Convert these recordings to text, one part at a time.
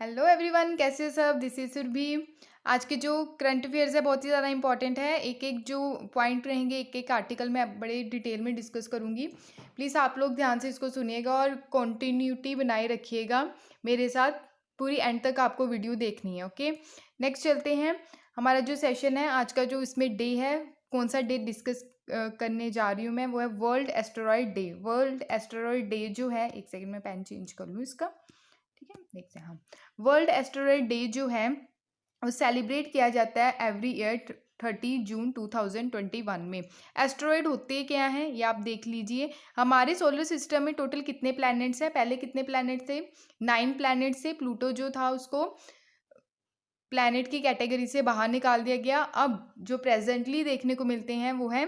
Hello everyone, कैसे हो सब। This is Surabhi. आज के जो करंट अफेयर्स है बहुत ही ज़्यादा इंपॉर्टेंट है। एक एक जो पॉइंट रहेंगे, एक एक आर्टिकल में बड़े डिटेल में डिस्कस करूँगी। प्लीज़ आप लोग ध्यान से इसको सुनिएगा और कॉन्टीन्यूटी बनाए रखिएगा मेरे साथ। पूरी एंड तक आपको वीडियो देखनी है। ओके, नेक्स्ट चलते हैं। हमारा जो सेशन है आज का, जो इसमें डे है, कौन सा डे डिस्कस करने जा रही हूँ मैं, वो है world asteroid day. World asteroid day जो है, एक सेकंड में पेन चेंज कर लूँ इसका। ठीक है, देखते हैं हम। वर्ल्ड एस्टेरॉयड डे जो है वो सेलिब्रेट किया जाता है एवरी ईयर 30 जून 2021 में। एस्टेरॉयड होते क्या हैं ये आप देख लीजिए। हमारे सोलर सिस्टम में टोटल कितने प्लैनेट्स हैं? पहले कितने प्लैनेट थे? 9 प्लैनेट से। प्लूटो जो था उसको प्लैनेट की कैटेगरी से बाहर निकाल दिया गया। अब जो प्रेजेंटली देखने को मिलते हैं वो है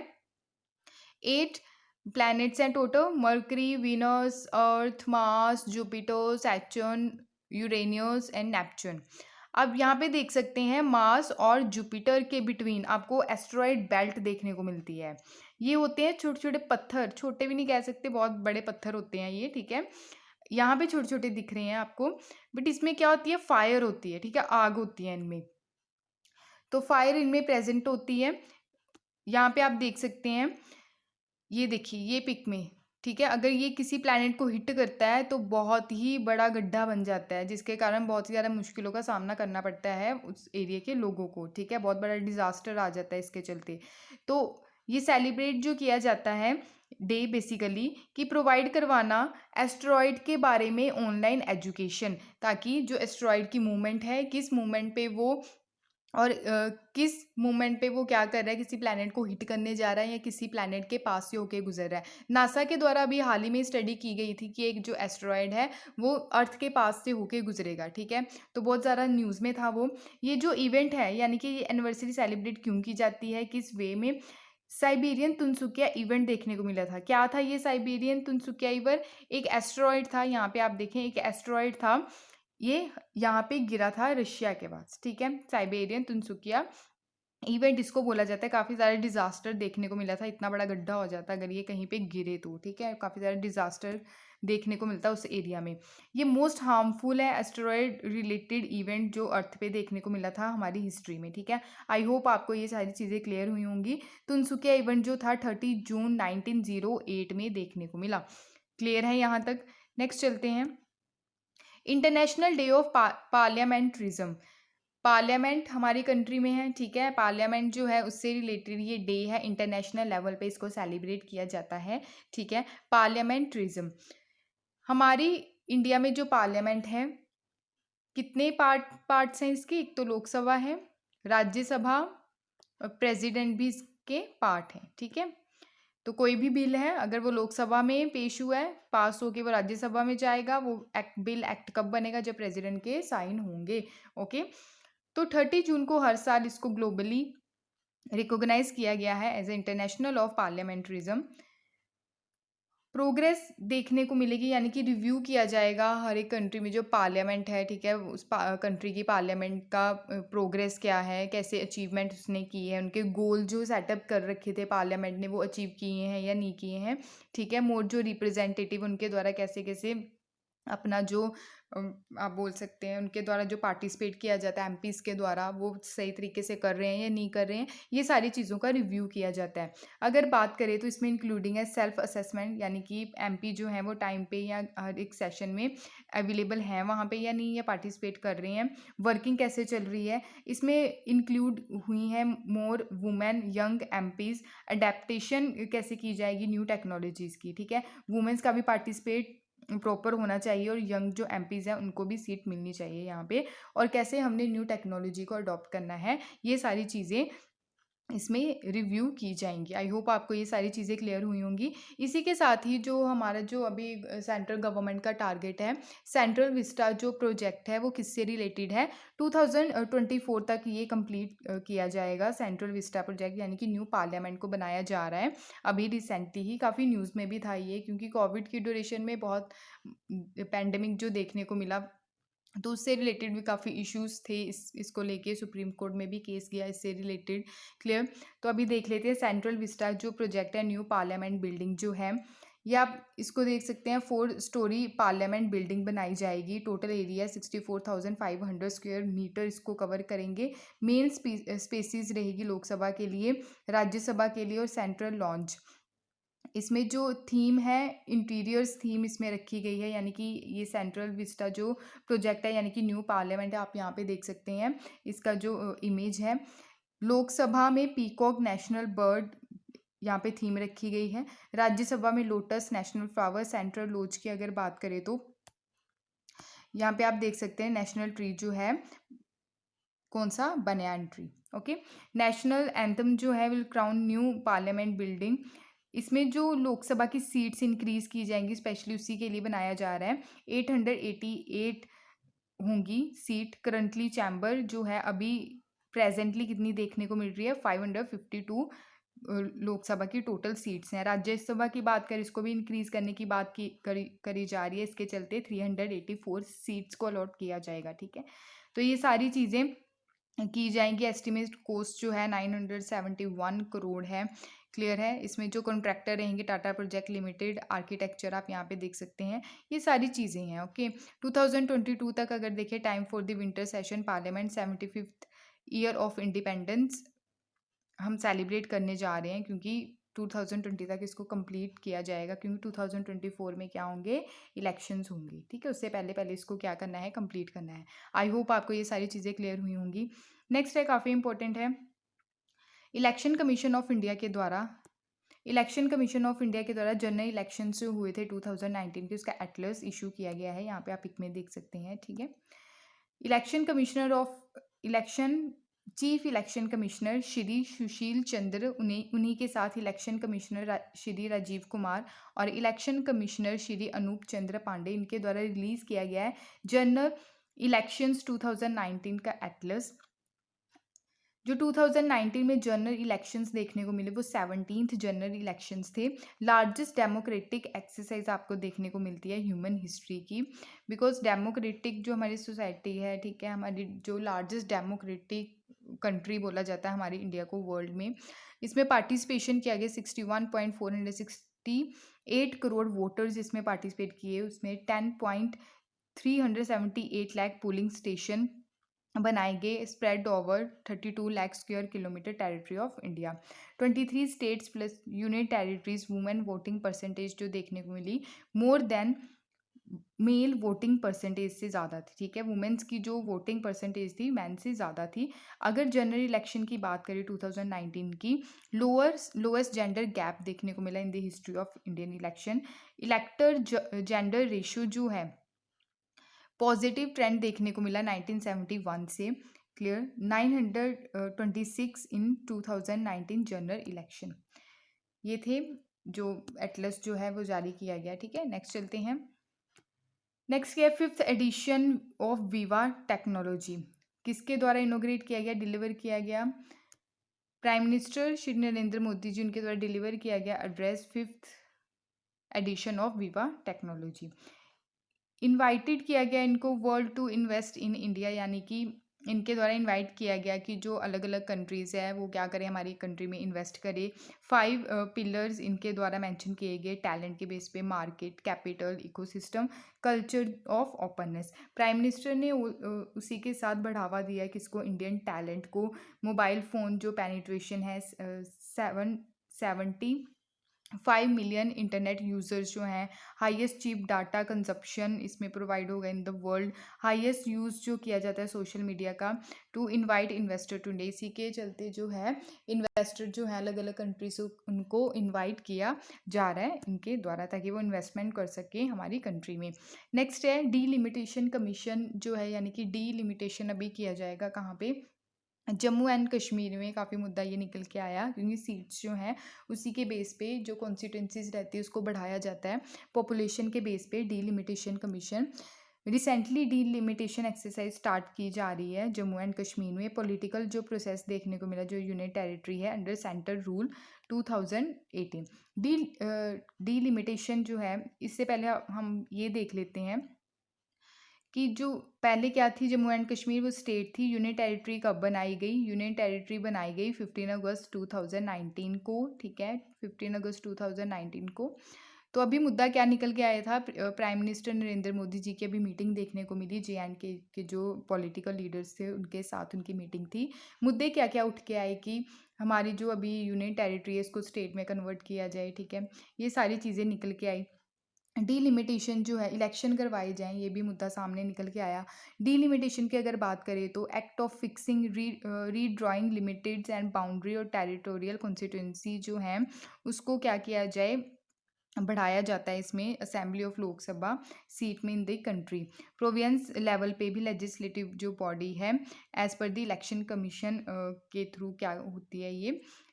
8 प्लैनेट्स हैं total. Mercury, Venus, earth, Mars, Jupiter, Saturn, Uranus and Neptune. अब यहाँ पे देख सकते हैं मार्स और जुपिटर के बिटवीन आपको एस्टेरॉयड बेल्ट देखने को मिलती है। ये होते हैं छोटे छोटे पत्थर, छोटे भी नहीं कह सकते, बहुत बड़े पत्थर होते हैं ये। ठीक है, यहाँ पे छोटे छोटे दिख रहे हैं आपको, बट इसमें क्या होती है? फायर होती है। ठीक है, आग होती है इनमें, तो फायर इनमें प्रेजेंट होती है। यहाँ पे आप देख सकते हैं, ये देखिए ये पिक में। ठीक है, अगर ये किसी प्लैनेट को हिट करता है तो बहुत ही बड़ा गड्ढा बन जाता है, जिसके कारण बहुत ही ज़्यादा मुश्किलों का सामना करना पड़ता है उस एरिया के लोगों को। ठीक है, बहुत बड़ा डिजास्टर आ जाता है इसके चलते। तो ये सेलिब्रेट जो किया जाता है डे बेसिकली कि प्रोवाइड करवाना एस्ट्रॉयड के बारे में ऑनलाइन एजुकेशन, ताकि जो एस्ट्रॉयड की मूवमेंट है, किस मूवमेंट पे वो और किस मोमेंट पे वो क्या कर रहा है, किसी प्लैनेट को हिट करने जा रहा है या किसी प्लैनेट के पास से होके गुजर रहा है। नासा के द्वारा अभी हाल ही में स्टडी की गई थी कि एक जो एस्ट्रॉयड है वो अर्थ के पास से होके गुजरेगा। ठीक है, तो बहुत ज़्यादा न्यूज़ में था वो। ये जो इवेंट है, यानी कि ये एनिवर्सरी सेलिब्रेट क्यों की जाती है, किस वे में? साइबेरियन तुनसुकिया इवेंट देखने को मिला था। क्या था ये साइबेरियन तुनसुकिया इवेंट? एक एस्ट्रॉयड था, यहाँ पे आप देखें एक एस्ट्रॉयड था, ये यहाँ पे गिरा था रशिया के पास। ठीक है, साइबेरियन तुनसुकिया इवेंट इसको बोला जाता है। काफ़ी सारे डिजास्टर देखने को मिला था, इतना बड़ा गड्ढा हो जाता अगर ये कहीं पे गिरे तो। ठीक है, काफ़ी सारे डिजास्टर देखने को मिलता है उस एरिया में। ये मोस्ट हार्मफुल है एस्टेरॉयड रिलेटेड इवेंट जो अर्थ पे देखने को मिला था हमारी हिस्ट्री में। ठीक है, आई होप आपको ये सारी चीज़ें क्लियर हुई होंगी। तुनसुकिया इवेंट जो था 30 जून 1908 में देखने को मिला। क्लियर है यहाँ तक? नेक्स्ट चलते हैं। International Day of Parliamentarism. Parliament हमारी कंट्री में है। ठीक है, पार्लियामेंट जो है उससे रिलेटेड ये डे है, इंटरनेशनल लेवल पे इसको सेलिब्रेट किया जाता है। ठीक है, पार्लियामेंट्रिज्म। हमारी इंडिया में जो पार्लियामेंट है, कितने पार्ट्स हैं इसके? एक तो लोकसभा है, राज्यसभा और प्रेसिडेंट भी इसके पार्ट हैं। ठीक है, तो कोई भी बिल है अगर वो लोकसभा में पेश हुआ है, पास होके वो राज्यसभा में जाएगा, वो बिल एक्ट कब बनेगा? जब प्रेसिडेंट के साइन होंगे। ओके, तो 30 जून को हर साल इसको ग्लोबली रिकॉग्नाइज किया गया है as a International of Parliamentarism. Progress देखने को मिलेगी, यानी कि रिव्यू किया जाएगा हर एक कंट्री में जो पार्लियामेंट है। ठीक है, उस कंट्री की पार्लियामेंट का प्रोग्रेस क्या है, कैसे अचीवमेंट उसने की है, उनके गोल जो सेटअप कर रखे थे पार्लियामेंट ने वो अचीव किए हैं या नहीं किए हैं। ठीक है, मोर जो रिप्रेजेंटेटिव उनके द्वारा कैसे कैसे अपना जो आप बोल सकते हैं उनके द्वारा जो पार्टिसिपेट किया जाता है एमपीज़ के द्वारा, वो सही तरीके से कर रहे हैं या नहीं कर रहे हैं, ये सारी चीज़ों का रिव्यू किया जाता है। अगर बात करें तो इसमें इंक्लूडिंग है सेल्फ असेसमेंट, यानी कि एमपी जो हैं वो टाइम पे या हर एक सेशन में अवेलेबल हैं वहाँ पे या नहीं, या पार्टिसिपेट कर रहे हैं, वर्किंग कैसे चल रही है। इसमें इंक्लूड हुई हैं more women young MPs, adaptation कैसे की जाएगी न्यू टेक्नोलॉजीज़ की। ठीक है, वुमेन्स का भी पार्टिसिपेट प्रॉपर होना चाहिए और यंग जो एमपीज़ हैं उनको भी सीट मिलनी चाहिए यहाँ पे, और कैसे हमने न्यू टेक्नोलॉजी को अडॉप्ट करना है, ये सारी चीज़ें इसमें रिव्यू की जाएंगी। आई होप आपको ये सारी चीज़ें क्लियर हुई होंगी। इसी के साथ ही जो हमारा जो अभी सेंट्रल गवर्नमेंट का टारगेट है, सेंट्रल विस्टा जो प्रोजेक्ट है वो किससे रिलेटेड है? 2024 तक ये कंप्लीट किया जाएगा सेंट्रल विस्टा प्रोजेक्ट, यानी कि न्यू पार्लियामेंट को बनाया जा रहा है। अभी रिसेंटली ही काफ़ी न्यूज़ में भी था ये, क्योंकि कोविड की ड्यूरेशन में बहुत पैंडमिक जो देखने को मिला, तो उससे रिलेटेड भी काफ़ी इश्यूज थे। इसको लेके सुप्रीम कोर्ट में भी केस गया इससे रिलेटेड। क्लियर, तो अभी देख लेते हैं सेंट्रल विस्टा जो प्रोजेक्ट है न्यू पार्लियामेंट बिल्डिंग जो है ये आप इसको देख सकते हैं, 4 स्टोरी पार्लियामेंट बिल्डिंग बनाई जाएगी। टोटल एरिया 64,500 स्क्वायर मीटर इसको कवर करेंगे। मेन स्पेसिस रहेगी लोकसभा के लिए, राज्यसभा के लिए और सेंट्रल लॉन्च। इसमें जो थीम है, इंटीरियर्स थीम इसमें रखी गई है, यानी कि ये सेंट्रल विस्टा जो प्रोजेक्ट है, यानी कि न्यू पार्लियामेंट है, आप यहाँ पे देख सकते हैं इसका जो इमेज है। लोकसभा में पीकॉक नेशनल बर्ड यहाँ पे थीम रखी गई है। राज्यसभा में lotus national flower. Central laws की अगर बात करें तो यहाँ पे आप देख सकते हैं नेशनल ट्री जो है, कौन सा, banyan tree. Okay, national anthem जो है, will crown new parliament building. इसमें जो लोकसभा की सीट्स इंक्रीज की जाएंगी, स्पेशली उसी के लिए बनाया जा रहा है। 888 होंगी सीट। करंटली चैम्बर जो है अभी प्रेजेंटली कितनी देखने को मिल रही है, 552 लोकसभा की टोटल सीट्स हैं। राज्यसभा की बात करें, इसको भी इंक्रीज करने की बात करी जा रही है। इसके चलते 384 सीट्स को अलॉट किया जाएगा। ठीक है, तो ये सारी चीज़ें की जाएंगी। एस्टिमेट कॉस्ट जो है 971 करोड़ है। क्लियर है। इसमें जो कॉन्ट्रैक्टर रहेंगे, टाटा प्रोजेक्ट लिमिटेड। आर्किटेक्चर आप यहाँ पे देख सकते हैं, ये सारी चीज़ें हैं। ओके, 2022 तक अगर देखें, time for the winter session parliament, 75th year of independence हम सेलिब्रेट करने जा रहे हैं, क्योंकि 2020 तक इसको कंप्लीट किया जाएगा, क्योंकि 2024 में क्या होंगे, इलेक्शंस होंगी। ठीक है, उससे पहले पहले इसको क्या करना है, कंप्लीट करना है। आई होप आपको ये सारी चीज़ें क्लियर हुई होंगी। नेक्स्ट है, काफ़ी इंपॉर्टेंट है, इलेक्शन कमीशन ऑफ इंडिया के द्वारा जनरल इलेक्शन जो हुए थे 2019 के, उसका एटलस इशू किया गया है। यहाँ पे आप पिक में देख सकते हैं। ठीक है, chief election commissioner Shri Sushil Chandra, उन्हीं के साथ इलेक्शन कमिश्नर श्री राजीव कुमार और इलेक्शन कमिश्नर श्री अनूप चंद्र पांडे, इनके द्वारा रिलीज किया गया है जनरल इलेक्शंस 2019 का एटलस। जो 2019 में जनरल इलेक्शंस देखने को मिले, वो 17th जनरल इलेक्शंस थे। लार्जेस्ट डेमोक्रेटिक एक्सरसाइज आपको देखने को मिलती है ह्यूमन हिस्ट्री की, बिकॉज डेमोक्रेटिक जो हमारी सोसाइटी है, ठीक है, हमारी जो लार्जेस्ट डेमोक्रेटिक कंट्री बोला जाता है हमारी इंडिया को वर्ल्ड में। इसमें पार्टिसिपेशन किया गया 61.468 करोड़ वोटर्स इसमें पार्टिसिपेट किए। उसमें 10.378 लाख पोलिंग स्टेशन बनाए गए, spread over 32 lakh square kilometre territory of India. 23 states plus union territories women voting percentage जो देखने को मिली, more than male voting percentage से ज़्यादा थी। ठीक है, वुमेन्स की जो वोटिंग परसेंटेज थी मैन से ज़्यादा थी। अगर जनरल इलेक्शन की बात करें 2019 की, लोएस्ट जेंडर गैप देखने को मिला in the history of Indian election. इलेक्टर gender ratio जो है, पॉजिटिव ट्रेंड देखने को मिला 1971 से। क्लियर, 926 इन 2019 जनरल इलेक्शन। ये थे जो एटलस जो है वो जारी किया गया। ठीक है, नेक्स्ट चलते हैं। नेक्स्ट क्या है, 5th edition of Viva technology किसके द्वारा इनोग्रेट किया गया, डिलीवर किया गया, प्राइम मिनिस्टर श्री नरेंद्र मोदी जी, उनके द्वारा डिलीवर किया गया address 5th edition of Viva technology. Invited किया गया इनको world to invest in India, यानी कि इनके द्वारा इनवाइट किया गया कि जो अलग अलग कंट्रीज़ है वो क्या करें, हमारी कंट्री में इन्वेस्ट करे। 5 पिलर्स इनके द्वारा मेंशन किए गए, टैलेंट के बेस पे, market, capital, ecosystem, culture of openness. Prime minister ने उसी के साथ बढ़ावा दिया है किसको, इंडियन टैलेंट को। मोबाइल फ़ोन जो पेनिट्रेशन है 775 मिलियन इंटरनेट यूज़र्स जो हैं, हाईएस्ट चीप डाटा कंजप्शन इसमें प्रोवाइड होगा in the world, highest use जो किया जाता है सोशल मीडिया का to invite investor to India. इसी के चलते जो है इन्वेस्टर जो है अलग अलग कंट्री से उनको इनवाइट किया जा रहा है इनके द्वारा, ताकि वो इन्वेस्टमेंट कर सके हमारी कंट्री में। नेक्स्ट है डीलिमिटेशन कमीशन जो है, यानी कि डीलिमिटेशन अभी किया जाएगा कहाँ पे, जम्मू एंड कश्मीर में। काफ़ी मुद्दा ये निकल के आया, क्योंकि सीट्स जो हैं उसी के बेस पे जो कॉन्स्टिट्यूंसीज रहती है उसको बढ़ाया जाता है पॉपुलेशन के बेस पे। Delimitation commission recently delimitation exercise start की जा रही है जम्मू एंड कश्मीर में। पॉलिटिकल जो प्रोसेस देखने को मिला, जो यूनियन टेरिटरी है अंडर सेंटर रूल 2018। डीलिमिटेशन जो है, इससे पहले हम ये देख लेते हैं कि जो पहले क्या थी, जम्मू एंड कश्मीर वो स्टेट थी। यूनियन टेरिटरी कब बनाई गई, यूनियन टेरिटरी बनाई गई 15 अगस्त 2019 को। ठीक है, 15 अगस्त 2019 को। तो अभी मुद्दा क्या निकल के आया था, प्राइम मिनिस्टर नरेंद्र मोदी जी की अभी मीटिंग देखने को मिली, JNK के जो पॉलिटिकल लीडर्स थे उनके साथ उनकी मीटिंग थी। मुद्दे क्या क्या उठ के आए कि हमारी जो अभी यूनियन टेरिटरी है इसको स्टेट में कन्वर्ट किया जाए, ठीक है, ये सारी चीज़ें निकल के आई। डीलिमिटेशन जो है, इलेक्शन करवाए जाएँ, ये भी मुद्दा सामने निकल के आया। डीलिमिटेशन की अगर बात करें तो act of fixing redrawing limits and boundary और टेरिटोरियल कॉन्स्टिट्यूंसी जो हैं उसको क्या किया जाए, बढ़ाया जाता है इसमें असेंबली ऑफ लोकसभा सीट में in the country. Province level पे भी लेजिस्लेटिव जो बॉडी है as per the election commission के थ्रू क्या होती है,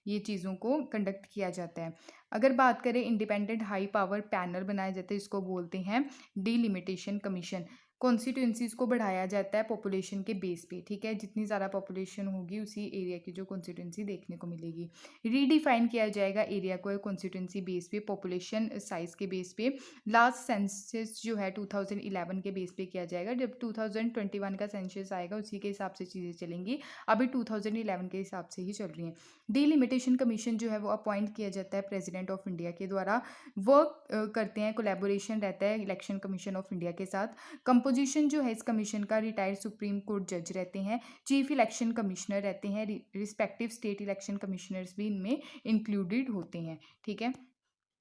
ये चीज़ों को कंडक्ट किया जाता है। अगर बात करें इंडिपेंडेंट हाई पावर पैनल बनाया जाता है, इसको बोलते हैं डीलिमिटेशन कमीशन। कॉन्स्टिट्यूंसीज को बढ़ाया जाता है पॉपुलेशन के बेस पे, ठीक है, जितनी ज़्यादा पॉपुलेशन होगी उसी एरिया की जो कॉन्स्टिट्यूंसी देखने को मिलेगी। रीडिफाइन किया जाएगा एरिया को कॉन्स्टिट्यूंसी बेस पे, पॉपुलेशन साइज के बेस पे। लास्ट सेंसस जो है 2011 के बेस पे किया जाएगा, जब 2021 का सेंसस आएगा उसी के हिसाब से चीज़ें चलेंगी, अभी 2011 के हिसाब से ही चल रही हैं। डीलिमिटेशन कमीशन जो है वो अपॉइंट किया जाता है प्रेसिडेंट ऑफ इंडिया के द्वारा, वर्क करते हैं, कोलैबोरेशन रहता है इलेक्शन कमीशन ऑफ इंडिया के साथ। कंपोजिशन जो है इस कमीशन का, रिटायर्ड सुप्रीम कोर्ट जज रहते हैं, चीफ इलेक्शन कमिश्नर रहते हैं, रिस्पेक्टिव स्टेट इलेक्शन कमिश्नर्स भी इनमें इंक्लूडेड होते हैं, ठीक है।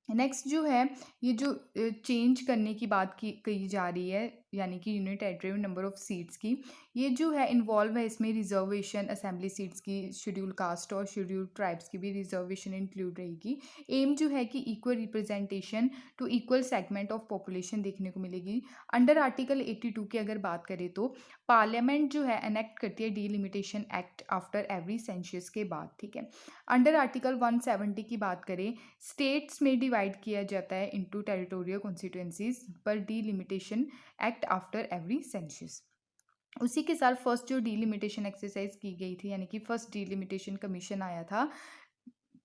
नेक्स्ट जो है, ये जो चेंज करने की बात की कही जा रही है, यानी कि यूनिट टेरिटरी में नंबर ऑफ सीट्स की, ये जो है इन्वॉल्व है इसमें रिजर्वेशन असेंबली सीट्स की, शेड्यूल कास्ट और शेड्यूल ट्राइब्स की भी रिजर्वेशन इंक्लूड रहेगी। एम जो है कि equal representation to equal segment of population देखने को मिलेगी। अंडर आर्टिकल 82 की अगर बात करें तो पार्लियामेंट जो है एनेक्ट करती है delimitation act after every census के बाद, ठीक है। अंडर आर्टिकल 170 की बात करें, स्टेट्स में डिवाइड किया जाता है इनटू टेरिटोरियल कॉन्स्टिट्यूंसीज पर delimitation act after every census. उसी के साथ फर्स्ट जो डीलिमिटेशन एक्सरसाइज की गई थी, यानी कि फर्स्ट डीलिमिटेशन कमीशन आया था,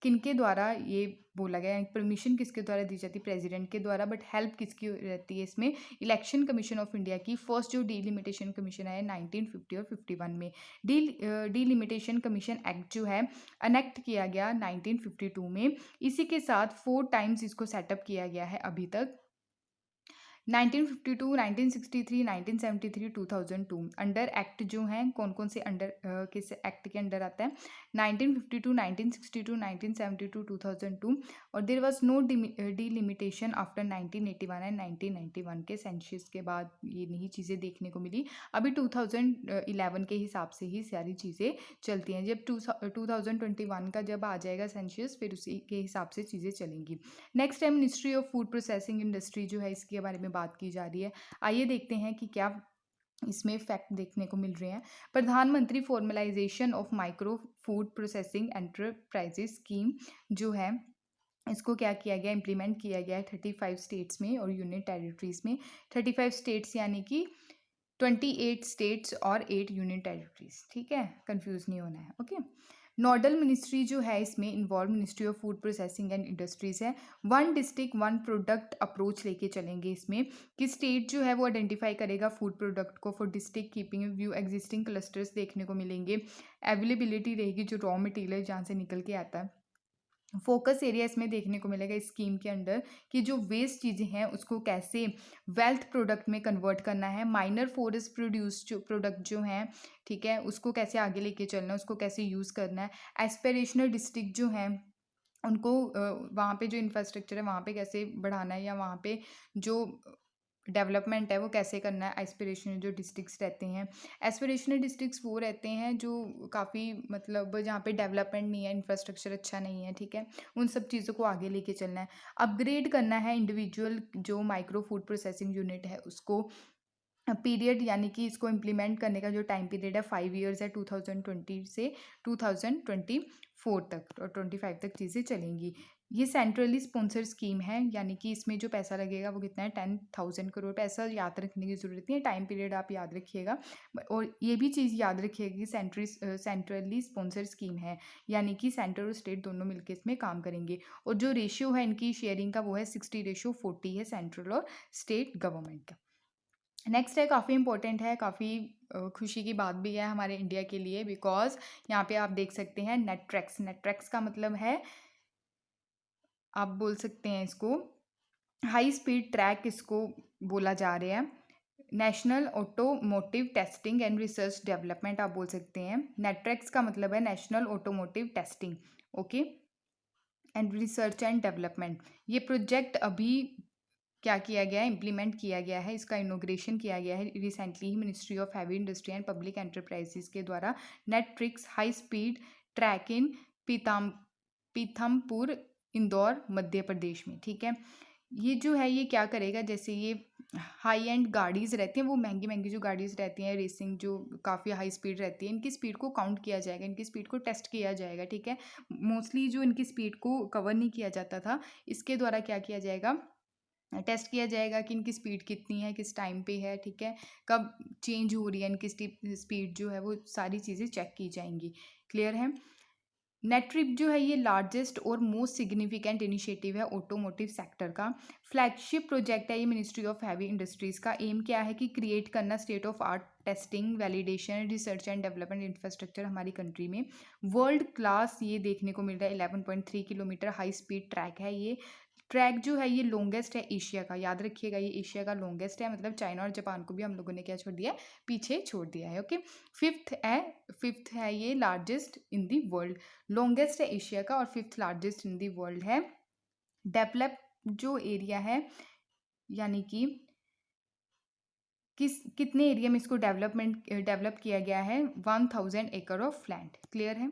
किनके द्वारा ये बोला गया, परमिशन किसके द्वारा दी जाती है, प्रेसिडेंट के द्वारा, बट हेल्प किसकी रहती है इसमें, इलेक्शन कमीशन ऑफ इंडिया की। फर्स्ट जो डीलिमिटेशन कमीशन आया 1950 और 51 में। डीलिमिटेशन कमीशन एक्ट जो है अनेक्ट किया गया 1952 में। इसी के साथ 4 टाइम्स इसको सेटअप किया गया है अभी तक, 1952, 1963, 1973, 2002। अंडर एक्ट जो हैं कौन कौन से अंडर किस एक्ट के अंडर आता है, 1952, 1962, 1972, 2002। और there was no delimitation after 1981 and 1991 के सेंसस के बाद ये नहीं चीज़ें देखने को मिली। अभी 2011 के हिसाब से ही सारी चीज़ें चलती हैं, जब 2021 का जब आ जाएगा सेंसस फिर उसी के हिसाब से चीज़ें चलेंगी। नेक्स्ट है ministry of food processing industry जो है, इसके बारे में बात की जा रही है। आइए देखते हैं कि क्या इसमें फैक्ट देखने को मिल रहे हैं। प्रधानमंत्री formalisation of micro food processing enterprises scheme जो है, इसको क्या किया गया, इम्प्लीमेंट किया गया है 35 स्टेट्स में और यूनियन टेरिटरीज में। 35 स्टेट्स यानी कि 28 स्टेट्स और 8 यूनियन टेरिटरीज, ठीक है, कंफ्यूज नहीं होना है, ओके। नोडल मिनिस्ट्री जो है इसमें involve ministry of food processing and industries है। One district one product approach लेके चलेंगे इसमें, कि स्टेट जो है वो आइडेंटिफाई करेगा फूड प्रोडक्ट को for district keeping view existing clusters देखने को मिलेंगे। अवेलेबिलिटी रहेगी जो रॉ मटेरियल जहाँ से निकल के आता है। फोकस एरिया इसमें देखने को मिलेगा इस स्कीम के अंडर, कि जो वेस्ट चीज़ें हैं उसको कैसे वेल्थ प्रोडक्ट में कन्वर्ट करना है। माइनर फॉरेस्ट प्रोड्यूस जो प्रोडक्ट जो हैं, ठीक है, उसको कैसे आगे लेके चलना है, उसको कैसे यूज़ करना है। एस्पिरेशनल डिस्ट्रिक्ट जो हैं उनको वहाँ पे जो इंफ्रास्ट्रक्चर है वहाँ पे कैसे बढ़ाना है, या वहाँ पे जो डेवलपमेंट है वो कैसे करना है। एस्पिरेशनल जो डिस्ट्रिक्ट्स रहते हैं, एस्पिरेशनल डिस्ट्रिक्ट्स वो रहते हैं जो काफ़ी मतलब जहाँ पे डेवलपमेंट नहीं है, इंफ्रास्ट्रक्चर अच्छा नहीं है, ठीक है, उन सब चीज़ों को आगे लेके चलना है। अपग्रेड करना है इंडिविजुअल जो माइक्रो फूड प्रोसेसिंग यूनिट है उसको। पीरियड यानी कि इसको इम्प्लीमेंट करने का जो टाइम पीरियड है 5 ईयर्स है, 2020 से 2024 तक और 25 तक चीज़ें चलेंगी। ये सेंट्रली स्पॉन्सर स्कीम है, यानी कि इसमें जो पैसा लगेगा वो कितना है, 10,000 करोड़। पैसा याद रखने की ज़रूरत नहीं है, टाइम पीरियड आप याद रखिएगा। और ये भी चीज़ याद रखिएगा कि सेंट्रली स्पॉन्सर स्कीम है, यानी कि सेंटर और स्टेट दोनों मिलकर इसमें काम करेंगे। और जो रेशियो है इनकी शेयरिंग का वो है 60:40 है सेंट्रल और स्टेट गवर्नमेंट का। नेक्स्ट है, काफ़ी इंपॉर्टेंट है, काफ़ी खुशी की बात भी है हमारे इंडिया के लिए, बिकॉज यहाँ पे आप देख सकते हैं नेट्रेक्स। नेट्रेक्स का मतलब है, आप बोल सकते हैं इसको हाई स्पीड ट्रैक इसको बोला जा रहा है। National automotive testing and research development आप बोल सकते हैं। नेट्रेक्स का मतलब है national automotive testing, okay, and research and development. ये प्रोजेक्ट अभी क्या किया गया है, इम्प्लीमेंट किया गया है, इसका इनोग्रेशन किया गया है रिसेंटली ही ministry of heavy industry and public enterprises के द्वारा। NATRAX high speed track in Pithampur, Indore, Madhya Pradesh में, ठीक है। ये जो है ये क्या करेगा, जैसे ये हाई एंड गाड़ीज़ रहती हैं, वो महंगी महंगी जो गाड़ीज़ रहती हैं रेसिंग, जो काफ़ी हाई स्पीड रहती है, इनकी स्पीड को काउंट किया जाएगा, इनकी स्पीड को टेस्ट किया जाएगा, ठीक है। मोस्टली जो इनकी स्पीड को कवर नहीं किया जाता था, इसके द्वारा क्या किया जाएगा, टेस्ट किया जाएगा कि इनकी स्पीड कितनी है, किस टाइम पे है, ठीक है, कब चेंज हो रही है इनकी स्पीड जो है, वो सारी चीज़ें चेक की जाएंगी। क्लियर है। नेट्रिप जो है ये लार्जेस्ट और मोस्ट सिग्निफिकेंट इनिशिएटिव है ऑटोमोटिव सेक्टर का। फ्लैगशिप प्रोजेक्ट है ये मिनिस्ट्री ऑफ हैवी इंडस्ट्रीज़ का। एम क्या है कि क्रिएट करना state of art testing, validation, research and development infrastructure हमारी कंट्री में। वर्ल्ड क्लास ये देखने को मिल रहा है। 11.3 किलोमीटर हाई स्पीड ट्रैक है ये। ट्रैक जो है ये लॉन्गेस्ट है एशिया का, याद रखिएगा, ये एशिया का लॉन्गेस्ट है, मतलब चाइना और जापान को भी हम लोगों ने क्या छोड़ दिया है, पीछे छोड़ दिया है, ओके। फिफ्थ है ये largest in the world. Longest है एशिया का और fifth largest in the world है। डेवलप जो एरिया है, यानी कि कितने एरिया में इसको डेवलप किया गया है, 1000 एकड़ ऑफ लैंड। क्लियर है।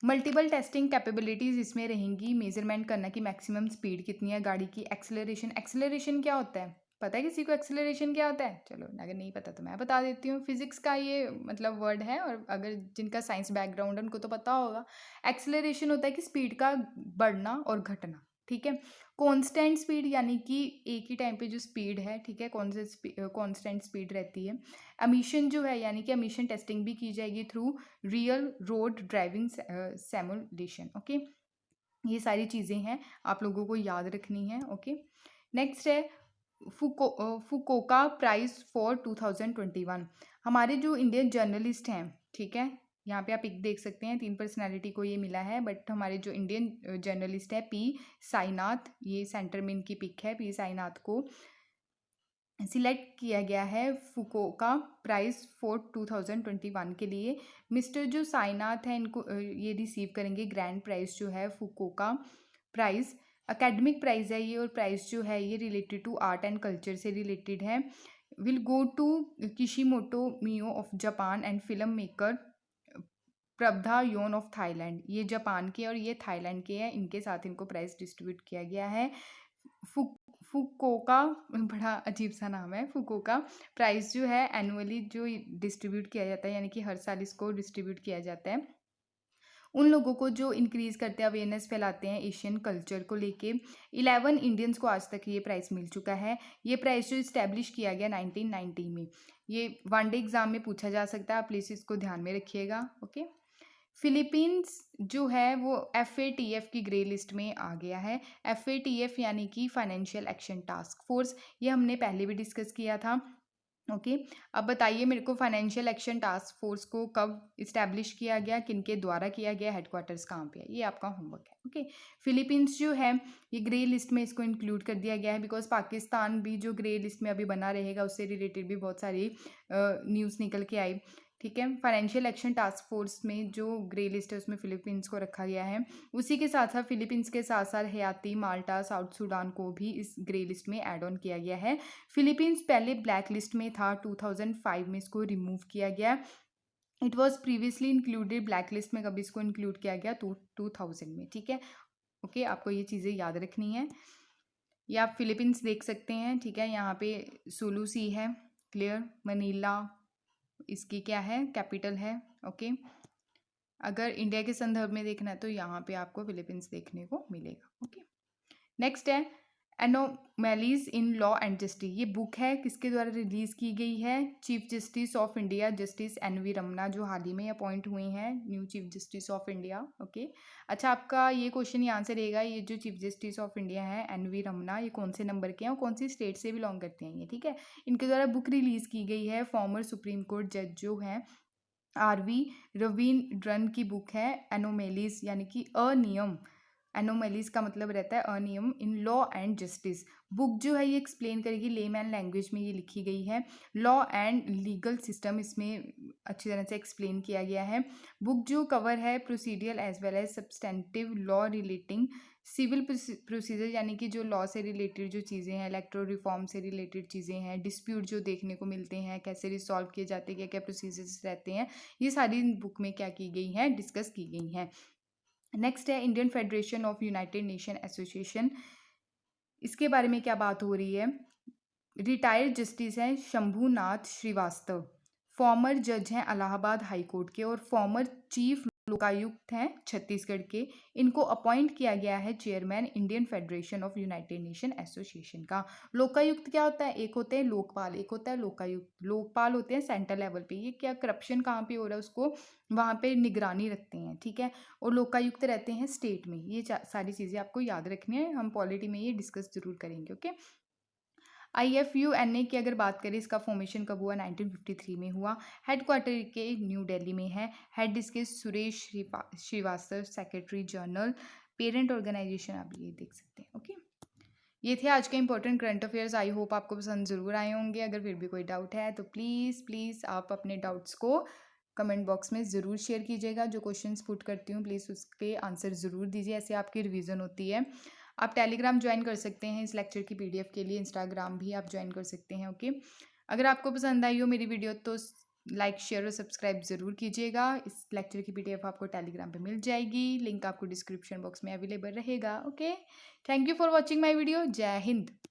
मल्टीपल टेस्टिंग कैपेबिलिटीज़ इसमें रहेंगी, मेजरमेंट करना कि मैक्सिमम स्पीड कितनी है गाड़ी की। एक्सेलरेशन क्या होता है, पता है किसी को एक्सेलरेशन क्या होता है? चलो, अगर नहीं पता तो मैं बता देती हूँ। फिजिक्स का ये मतलब वर्ड है, और अगर जिनका साइंस बैकग्राउंड है उनको तो पता होगा। एक्सेलरेशन होता है कि स्पीड का बढ़ना और घटना, ठीक है। कांस्टेंट स्पीड यानी कि एक ही टाइम पे जो स्पीड है, ठीक है, कांस्टेंट स्पीड रहती है। एमिशन जो है, यानी कि एमिशन टेस्टिंग भी की जाएगी through real road driving simulation, okay. ये सारी चीज़ें हैं, आप लोगों को याद रखनी है, ओके। नेक्स्ट है फुकोका प्राइज फॉर 2021। हमारे जो इंडियन जर्नलिस्ट हैं, ठीक है, यहाँ पे आप पिक देख सकते हैं, 3 पर्सनैलिटी को ये मिला है, बट हमारे जो इंडियन जर्नलिस्ट है पी साईनाथ, ये सेंटर में इनकी पिक है, पी साईनाथ को सिलेक्ट किया गया है फुकोका प्राइज़ फॉर 2021 के लिए। मिस्टर जो साईनाथ हैं, इनको ये रिसीव करेंगे ग्रैंड प्राइज़ जो है फुकोका प्राइज़। एकेडमिक प्राइज़ है ये, और प्राइज़ जो है ये related to art and culture से रिलेटेड है। Will go to Kishimoto Mio of Japan and film maker Prabda Yoon of Thailand. ये जापान के और ये थाईलैंड के हैं, इनके साथ इनको प्राइज़ डिस्ट्रीब्यूट किया गया है। फुकोका बड़ा अजीब सा नाम है। फुकोका प्राइज़ जो है एनुअली जो डिस्ट्रीब्यूट किया जाता है, यानी कि हर साल इसको डिस्ट्रीब्यूट किया जाता है उन लोगों को जो इंक्रीज़ करते हैं, अवेयरनेस फैलाते हैं एशियन कल्चर को लेके। 11 इंडियंस को आज तक ये प्राइज़ मिल चुका है। ये प्राइज़ जो इस्टेब्लिश किया गया 1990 में। ये वन डे एग्ज़ाम में पूछा जा सकता है, आप प्लीज़ इसको ध्यान में रखिएगा, ओके। फिलीपींस जो है वो FATF की ग्रे लिस्ट में आ गया है। FATF यानी कि फाइनेंशियल एक्शन टास्क फोर्स, ये हमने पहले भी डिस्कस किया था, ओके। अब बताइए मेरे को, फाइनेंशियल एक्शन टास्क फोर्स को कब इस्टेब्लिश किया गया, किनके द्वारा किया गया, हेडक्वार्टर्स कहाँ पे है, ये आपका होमवर्क है, ओके। फिलीपींस जो है ये ग्रे लिस्ट में इसको इंक्लूड कर दिया गया है, बिकॉज पाकिस्तान भी जो ग्रे लिस्ट में अभी बना रहेगा, उससे रिलेटेड भी बहुत सारी न्यूज़ निकल के आई, ठीक है। फाइनेंशियल एक्शन टास्क फोर्स में जो ग्रे लिस्ट है उसमें फिलीपींस को रखा गया है। उसी के साथ साथ फिलीपींस के साथ साथ हयाती, माल्टा, साउथ सूडान को भी इस ग्रे लिस्ट में ऐड ऑन किया गया है। फिलीपींस पहले ब्लैक लिस्ट में था, 2005 में इसको रिमूव किया गया। It was previously included black list में, कभी इसको इंक्लूड किया गया 2000 में, ठीक है, ओके। आपको ये चीज़ें याद रखनी है। ये आप फिलीपींस देख सकते हैं, ठीक है, यहाँ पे सुलू सी है, क्लियर। मनीला इसकी क्या है, कैपिटल है, ओके। अगर इंडिया के संदर्भ में देखना है तो यहाँ पे आपको फिलीपींस देखने को मिलेगा, ओके। नेक्स्ट है anomalies in law and justice. ये बुक है, किसके द्वारा रिलीज की गई है, chief justice of India justice NV Ramana, जो हाल ही में अपॉइंट हुए हैं new chief justice of India, okay. अच्छा, आपका ये क्वेश्चन यहाँ से रहेगा, ये जो चीफ जस्टिस ऑफ इंडिया है NV रमना, ये कौन से नंबर के हैं और कौन सी स्टेट से बिलोंग करते हैं ये, ठीक है। इनके द्वारा बुक रिलीज की गई है। फॉर्मर सुप्रीम कोर्ट जज जो है RV रवींद्रन की बुक है एनोमेलीज, यानी कि अनियम, एनोमलीज का मतलब रहता है अनियम in law and justice. Book जो है ये एक्सप्लेन करेगी लेमैन लैंग्वेज में, ये लिखी गई है। लॉ एंड लीगल सिस्टम इसमें अच्छी तरह से एक्सप्लेन किया गया है। बुक जो कवर है procedural as well as substantive law relating civil procedure, यानी कि जो लॉ से रिलेटेड जो चीज़ें हैं, इलेक्टोरल रिफॉर्म से रिलेटेड चीज़ें हैं, डिस्प्यूट जो देखने को मिलते हैं, कैसे रिसॉल्व किए जाते हैं, क्या क्या प्रोसीजर्स रहते हैं, ये सारी बुक में क्या की गई हैं, डिस्कस की गई हैं। नेक्स्ट है Indian federation of United nation association. इसके बारे में क्या बात हो रही है? रिटायर्ड जस्टिस हैं शंभूनाथ श्रीवास्तव, फॉर्मर जज हैं इलाहाबाद हाई कोर्ट के, और फॉर्मर चीफ लोकायुक्त हैं छत्तीसगढ़ के। इनको अपॉइंट किया गया है chairman Indian federation of United nation association का। लोकायुक्त क्या होता है? एक होते हैं लोकपाल, एक होता है लोकायुक्त। लोकपाल होते हैं सेंट्रल लेवल पे, ये क्या करप्शन कहाँ पे हो रहा है उसको वहाँ पे निगरानी रखते हैं, ठीक है। और लोकायुक्त रहते हैं स्टेट में। ये सारी चीज़ें आपको याद रखनी है, हम पॉलिटी में ये डिस्कस जरूर करेंगे, ओके। IFUNA की अगर बात करें, इसका फॉर्मेशन कब हुआ? 1953 में हुआ। हेडक्वार्टर के न्यू दिल्ली में है। हेड इसके Suresh Srivastava, secretary general. Parent organisation आप ये देख सकते हैं, ओके। ये थे आज के important current affairs. I hope आपको पसंद ज़रूर आए होंगे। अगर फिर भी कोई डाउट है तो प्लीज़ आप अपने डाउट्स को कमेंट बॉक्स में ज़रूर शेयर कीजिएगा। जो क्वेश्चंस पुट करती हूँ प्लीज़ उसके आंसर ज़रूर दीजिए, ऐसे आपकी रिवीजन होती है। आप टेलीग्राम ज्वाइन कर सकते हैं इस लेक्चर की PDF के लिए, इंस्टाग्राम भी आप ज्वाइन कर सकते हैं, ओके। अगर आपको पसंद आई हो मेरी वीडियो तो लाइक शेयर और सब्सक्राइब ज़रूर कीजिएगा। इस लेक्चर की PDF आपको टेलीग्राम पे मिल जाएगी, लिंक आपको डिस्क्रिप्शन बॉक्स में अवेलेबल रहेगा, okay. Thank you for watching my video. जय हिंद।